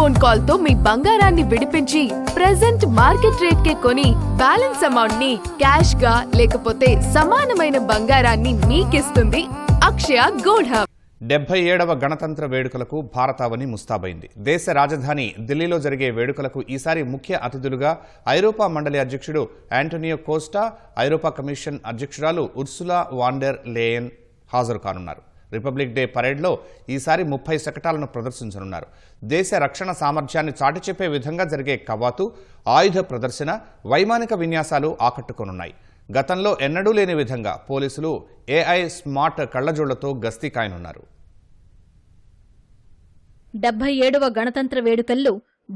Phone call తో మీ బంగారాన్ని విడిపించి ప్రెజెంట్ మార్కెట్ రేట్ కే కొని బ్యాలెన్స్ అమౌంట్ ని క్యాష్ గా లేకపోతే సమానమైన బంగారాన్ని మీకిస్తుంది అక్షయ గోల్డ్ హబ్. 77వ గణతంత్ర వేడుకలకు భారతావని ముస్తాబైంది. దేశ రాజధాని ఢిల్లీలో జరిగే వేడుకలకు ఈసారి ముఖ్య అతిథులుగా ఐరోపా మండలి అధ్యక్షుడు యాంటోనియో కోస్టా, ఐరోపా కమిషన్ అధ్యక్షురాలు ఉర్సులా వాన్ డెర్ లేయన్ హాజరు కానున్నారు. రిపబ్లిక్ డే పరేడ్లో ఈసారి 30 శకటాలను ప్రదర్శించనున్నారు. దేశ రక్షణ సామర్థ్యాన్ని చాటి చెప్పే విధంగా జరిగే కవాతు, ఆయుధ ప్రదర్శన, వైమానిక విన్యాసాలు ఆకట్టుకోనున్నాయి. గతంలో ఎన్నడూ లేని విధంగా పోలీసులు ఏఐ స్మార్ట్ కళ్లజోళ్లతో గస్తీ కాయనున్నారు. 77వ గణతంత్ర వేడుకల్లో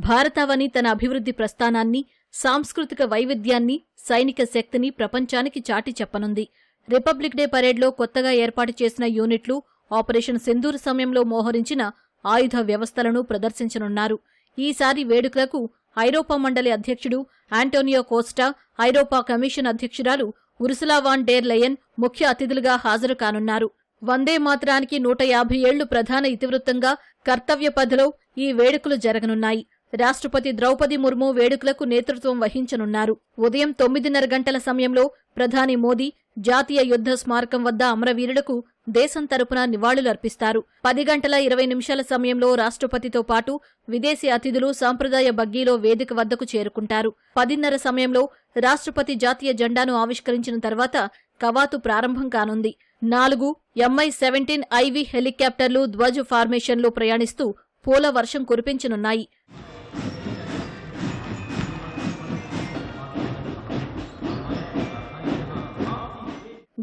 భారతావని తన అభివృద్ధి ప్రస్థానాన్ని, సాంస్కృతిక వైవిధ్యాన్ని, సైనిక శక్తిని ప్రపంచానికి చాటి చెప్పనుంది. రిపబ్లిక్ డే పరేడ్లో కొత్తగా ఏర్పాటు చేసిన యూనిట్లు ఆపరేషన్ సింధూర్ సమయంలో మోహరించిన ఆయుధ వ్యవస్థలను ప్రదర్శించనున్నారు. ఈసారి వేడుకలకు ఐరోపా మండలి అధ్యక్షుడు యాంటోనియో కోస్టా, ఐరోపా కమిషన్ అధ్యక్షురాలు ఉర్సులా వాన్ డెర్ లెయన్ ముఖ్య అతిథులుగా హాజరు కానున్నారు. వందే మాతరానికి 150 ఏళ్లు ప్రధాన ఇతివృత్తంగా కర్తవ్య పథలో ఈ వేడుకలు జరగనున్నాయి. రాష్ట్రపతి ద్రౌపది ముర్ము వేడుకలకు నేతృత్వం వహించనున్నారు. ఉదయం 9:30 గంటల సమయంలో ప్రధాని మోదీ జాతీయ యుద్ధ స్మారకం వద్ద అమరవీరులకు దేశం తరపున నివాళులర్పిస్తారు. 10 గంటల 20 నిమిషాల సమయంలో రాష్ట్రపతితో పాటు విదేశీ అతిథులు సాంప్రదాయ బగ్గీలో వేదిక వద్దకు చేరుకుంటారు. 10:30 సమయంలో రాష్ట్రపతి జాతీయ జెండాను ఆవిష్కరించిన తర్వాత కవాతు ప్రారంభం కానుంది. 4 Mi-17 ఐవీ హెలికాప్టర్లు ధ్వజ్ ఫార్మేషన్లో ప్రయాణిస్తూ పూల వర్షం కురిపించనున్నాయి.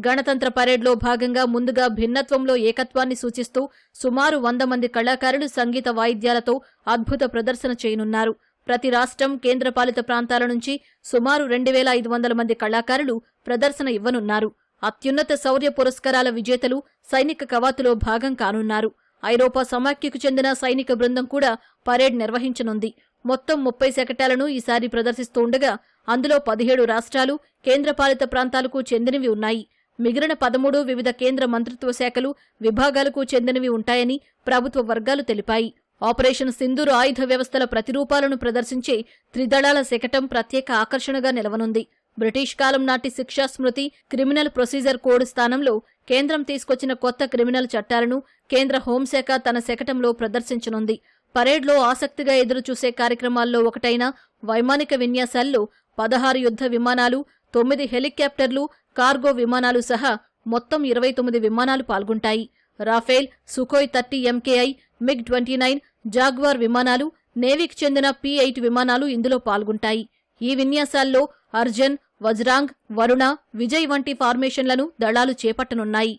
గణతంత్ర పరేడ్లో భాగంగా ముందుగా భిన్నత్వంలో ఏకత్వాన్ని సూచిస్తూ సుమారు 100 మంది కళాకారులు సంగీత వాయిద్యాలతో అద్భుత ప్రదర్శన చేయనున్నారు. ప్రతి రాష్ట్రం, కేంద్రపాలిత ప్రాంతాల నుంచి సుమారు 2500 మంది కళాకారులు ప్రదర్శన ఇవ్వనున్నారు. అత్యున్నత శౌర్య పురస్కారాల విజేతలు సైనిక కవాతులో భాగం కానున్నారు. ఐరోపా సమాఖ్యకు చెందిన సైనిక బృందం కూడా పరేడ్ నిర్వహించనుంది. మొత్తం 30 శకటాలను ఈసారి ప్రదర్శిస్తుండగా అందులో 17 రాష్ట్రాలు, కేంద్రపాలిత ప్రాంతాలకు చెందినవి ఉన్నాయి. మిగిలిన 13 వివిధ కేంద్ర మంత్రిత్వ శాఖలు, విభాగాలకు చెందినవి ఉంటాయని ప్రభుత్వ వర్గాలు తెలిపాయి. ఆపరేషన్ సింధూర్ ఆయుధ వ్యవస్థల ప్రతిరూపాలను ప్రదర్శించే త్రిదళాల శకటం ప్రత్యేక ఆకర్షణగా నిలవనుంది. బ్రిటిష్ కాలం నాటి శిక్షా స్మృతి, క్రిమినల్ ప్రొసీజర్ కోడ్ స్థానంలో కేంద్రం తీసుకొచ్చిన కొత్త క్రిమినల్ చట్టాలను కేంద్ర హోంశాఖ తన శకటంలో ప్రదర్శించనుంది. పరేడ్లో ఆసక్తిగా ఎదురుచూసే కార్యక్రమాల్లో ఒకటైన వైమానిక విన్యాసాల్లో 16 యుద్ధ విమానాలు, 9 హెలికాప్టర్లు, కార్గో విమానాలు సహా మొత్తం 29 విమానాలు పాల్గొంటాయి. Rafale, Sukhoi 30 MKI, MiG-29, Jaguar విమానాలు, నేవీకి చెందిన P-8 విమానాలు ఇందులో పాల్గొంటాయి. ఈ విన్యాసాల్లో అర్జన్, వజ్రాంగ్, వరుణ, విజయ్ వంటి ఫార్మేషన్లను దళాలు చేపట్టనున్నాయి.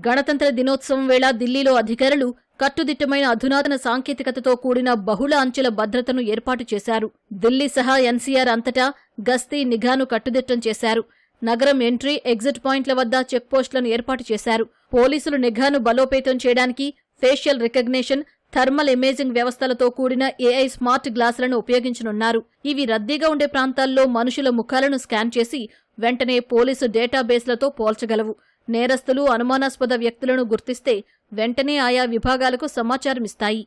గణతంత్ర దినోత్సవం వేళ ఢిల్లీలో అధికారులు కట్టుదిట్టమైన అధునాతన సాంకేతికతతో కూడిన బహుళ అంచెల భద్రతను ఏర్పాటు చేశారు. ఢిల్లీ సహా ఎన్సీఆర్ అంతటా గస్తీ, నిఘాను కట్టుదిట్టం చేశారు. నగరం ఎంట్రీ, ఎగ్జిట్ పాయింట్ల వద్ద చెక్పోస్టులను ఏర్పాటు చేశారు. పోలీసులు నిఘాను బలోపేతం చేయడానికి ఫేషియల్ రికగ్నిషన్, థర్మల్ ఇమేజింగ్ వ్యవస్థలతో కూడిన ఏఐ స్మార్ట్ గ్లాసులను ఉపయోగించనున్నారు. ఇవి రద్దీగా ఉండే ప్రాంతాల్లో మనుషుల ముఖాలను స్కాన్ చేసి వెంటనే పోలీసు డేటాబేస్లతో పోల్చగలవు. నేరస్తులు, అనుమానాస్పద వ్యక్తులను గుర్తిస్తే వెంటనే ఆయా విభాగాలకు సమాచారమిస్తాయి.